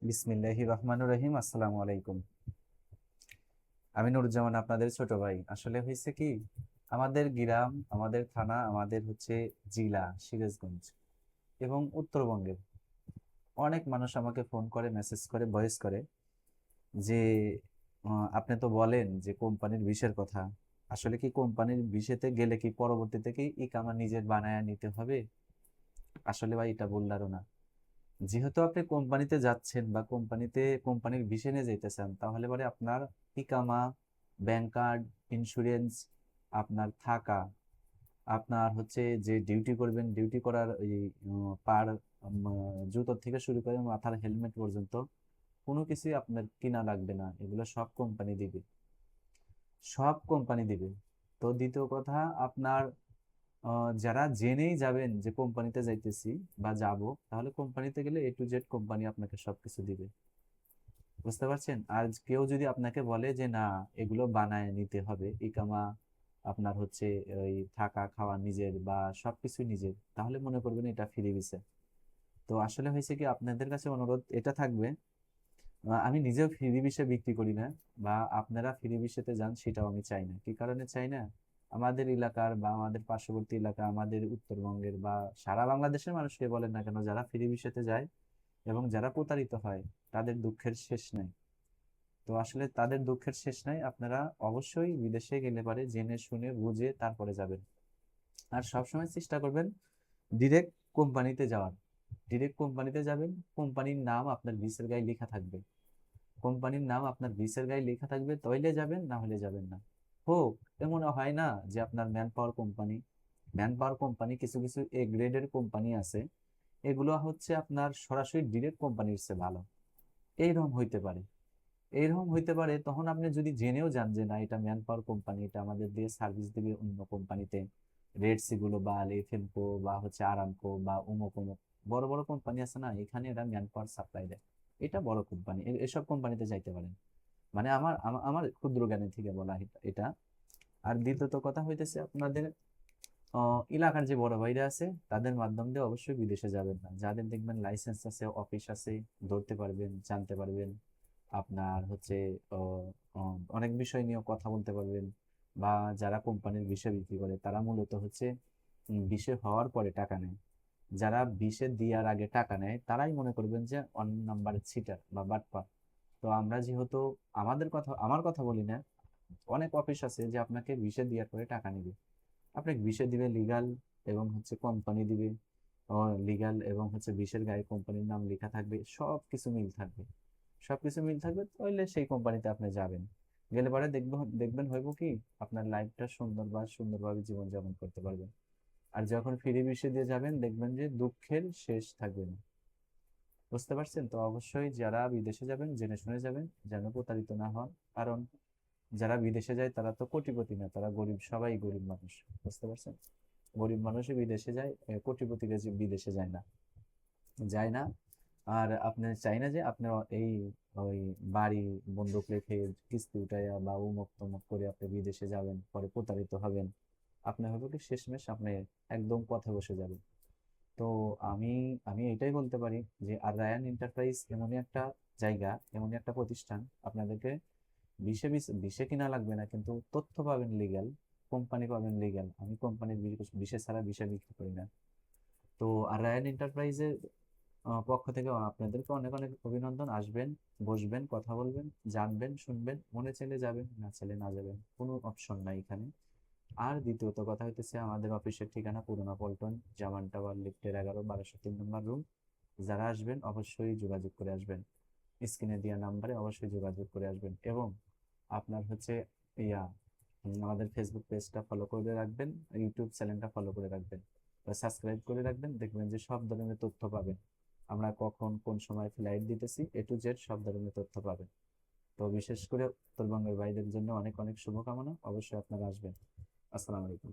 বিসমিল্লাহির রহমানির রহিম। আসসালামু আলাইকুম। আমি নুরুজ্জামান, আপনাদের ছোট ভাই। আসলে হয়েছে কি, আমাদের গ্রাম, আমাদের থানা, আমাদের হচ্ছে জেলা সিরাজগঞ্জ এবং উত্তরবঙ্গের অনেক মানুষ আমাকে ফোন করে, মেসেজ করে, ভয়েস করে যে আপনি তো বলেন যে কোম্পানির বিষের কথা। আসলে কি কোম্পানির বিষেতে গেলে কি পরবর্তীতে কি ইকামা নিজের বানায় নিতে হবে? আসলে ভাই এটা বললারও না। যেহেতু আপনি কোম্পানিতে যাচ্ছেন বা কোম্পানির বিষয় নিয়ে যেতেছেন, তাহলে পরে আপনার ইকামা, ব্যাংক কার্ড, ইন্স্যুরেন্স, আপনার থাকা, আপনার হচ্ছে যে ডিউটি করবেন, ডিউটি করার ওই পার জুতো থেকে শুরু করে মাথার হেলমেট পর্যন্ত কোনো কিছুই আপনার কিনা লাগবে না। এগুলো সব কোম্পানি দিবে, সব কোম্পানি দিবে। তো দ্বিতীয় কথা, আপনার যারা জেনেই যাবেন যে কোম্পানিতে যাইতেছি বা যাব, তাহলে কোম্পানিতে গেলে A to Z কোম্পানি আপনাকে সবকিছু দিবে। বুঝতে পারছেন? আর কেউ যদি আপনাকে বলে যে না, এগুলো বানায় নিতে হবে, ইকামা আপনার হচ্ছে ওই থাকা খাওয়া নিজের বা সবকিছু নিজের, তাহলে মনে করবেন এটা ফ্রি ভিসা। তো আসলে হয়েছে কি, আপনাদের কাছে অনুরোধ এটা থাকবে, আমি নিজেও ফ্রি ভিসা বিক্রি করি না, বা আপনারা ফ্রি ভিসাতে যান সেটাও আমি চাই না। কি কারণে চাই না? আমাদের এলাকার বা আমাদের পার্শ্ববর্তী এলাকা, আমাদের উত্তরবঙ্গের বা সারা বাংলাদেশের মানুষকে বলেন না কেন, যারা ফ্রি ভিসাতে যায় এবং যারা প্রতারিত হয়, তাদের দুঃখের শেষ নাই। তো আসলে তাদের দুঃখের শেষ নাই। আপনারা অবশ্যই বিদেশে গেলে পারে জেনে শুনে বুঝে তারপরে যাবেন। আর সবসময় চেষ্টা করবেন ডিরেক্ট কোম্পানিতে যাওয়ার। ডিরেক্ট কোম্পানিতে যাবেন, কোম্পানির নাম আপনার ভিসার গায়ে লেখা থাকবে। কোম্পানির নাম আপনার ভিসার গায়ে লেখা থাকবে, তাইলে যাবেন, না হলে যাবেন না। হোক, এমন হয় না যে আপনার ম্যান পাওয়ার কোম্পানি কিছু কিছু A গ্রেডের কোম্পানি আছে, এগুলো হচ্ছে আপনার সরাসরি ডিরেক্ট কোম্পানির চেয়ে ভালো। এইরকম হইতে পারে, এইরকম হইতে পারে। তখন আপনি যদি জেনেও যান যে না, এটা ম্যান পাওয়ার কোম্পানি, এটা আমাদের দিয়ে সার্ভিস দিবে অন্য কোম্পানিতে, রেড সি গুলো বা এফএমকো বা হচ্ছে আরামকো বা অমুক অমুক বড় বড় কোম্পানি আছে না, এখানে এরা ম্যান পাওয়ার সাপ্লাই দেয়, এটা বড় কোম্পানি, এসব কোম্পানিতে যাইতে পারেন। মানে আমার ক্ষুদ্র জ্ঞানের থেকে বলা এটা। আর দ্বিতীয়ত কথা হইতেছে, আপনাদের এলাকার যে বড় ভাইরা আছে, তাদের মাধ্যম দিয়ে অবশ্যই বিদেশে যাবেন না। যাদের দেখবেন লাইসেন্স আছে, অফিস আছে, ধরতে পারবেন, জানতে পারবেন, আপনার হচ্ছে অনেক বিষয় নিয়ে কথা বলতে পারবেন। বা যারা কোম্পানির বিষয় বিক্রি করে, তারা মূলত হচ্ছে বিষয় হওয়ার পরে টাকা নেয়। যারা বিষে দেওয়ার আগে টাকা নেয়, তারাই মনে করবেন যে অন্য নাম্বারের ছিটার বা বাটপার। তো আমরা যেহেতু, আমার কথা বলি না, অনেক অফিস আছে যে আপনাকে বিষে দেওয়ার পরে টাকা নেবে। আপনাকে বিষে দিবে লিগাল, এবং হচ্ছে কোম্পানি দিবে লিগাল, এবং হচ্ছে বিষের গায়ে কোম্পানির নাম লেখা থাকবে, সব কিছু মিল থাকবে। সবকিছু মিল থাকবে, তাহলে সেই কোম্পানিতে আপনি যাবেন। গেলে পরে দেখবেন হইব কি, আপনার লাইফটা সুন্দরভাবে জীবনযাপন করতে পারবেন। আর যখন ফ্রি বিষে দিয়ে যাবেন, দেখবেন যে দুঃখের শেষ থাকবে না। বুঝতে পারছেন? তো অবশ্যই যারা বিদেশে যাবেন জেনে শুনে যাবেন, যেন প্রতারিত না হন। কারণ যারা বিদেশে যায় তারা তো কোটিপতি না, তারা গরিব, সবাই গরিব মানুষ। বুঝতে পারছেন? গরিব মানুষই বিদেশে যায়, কোটিপতিরা যে বিদেশে যায় না। আর আপনি চাই না যে আপনি এই ওই বাড়ি বন্ধক রেখে কিস্তি উঠাইয়া বা উমুক তমুক করে আপনি বিদেশে যাবেন, পরে প্রতারিত হবেন। আপনি হবে কি, শেষমেশ আপনি একদম পথে বসে যাবেন। তো আমি আমি এটাই বলতে পারি যে আর রায়ান এন্টারপ্রাইজ এমনই একটা জায়গা, এমনই একটা প্রতিষ্ঠান, আপনাদেরকে বিষে বিষে কিনা লাগবে না, কিন্তু তথ্য পাবেন লিগ্যাল, কোম্পানি পাবেন লিগ্যাল। আমি কোম্পানির বিষে ছাড়া বিষে বিক্রি করি না। তো আর রায়ান এন্টারপ্রাইজের পক্ষ থেকে আপনাদেরকে অনেক অনেক অভিনন্দন। আসবেন, বসবেন, কথা বলবেন, জানবেন, শুনবেন, মনে চাইলে যাবেন, না চাইলে না যাবেন, কোনো অপশন নাই এখানে। আর দ্বিতীয়ত কথা হইতেছে, আমাদের অফিসের ঠিকানা পুরোনো পল্টন, জামান টাওয়ার, লিফটের 11 1203 নম্বর রুম। যারা আসবেন অবশ্যই যোগাযোগ করে আসবেন, স্ক্রিনে দেওয়া নাম্বারে অবশ্যই যোগাযোগ করে আসবেন। এবং আপনার হচ্ছে ইয়া আমাদের ফেসবুক পেজটা ফলো করে রাখবেন, ইউটিউব চ্যানেলটা ফলো করে রাখবেন, বা সাবস্ক্রাইব করে রাখবেন। দেখবেন যে সব ধরনের তথ্য পাবেন, আমরা কখন কোন সময় ফ্লাইট দিতেছি, A to Z সব ধরনের তথ্য পাবেন। তো বিশেষ করে উত্তরবঙ্গের ভাইদের জন্য অনেক অনেক শুভকামনা। অবশ্যই আপনারা আসবেন। আসসালামু আলাইকুম।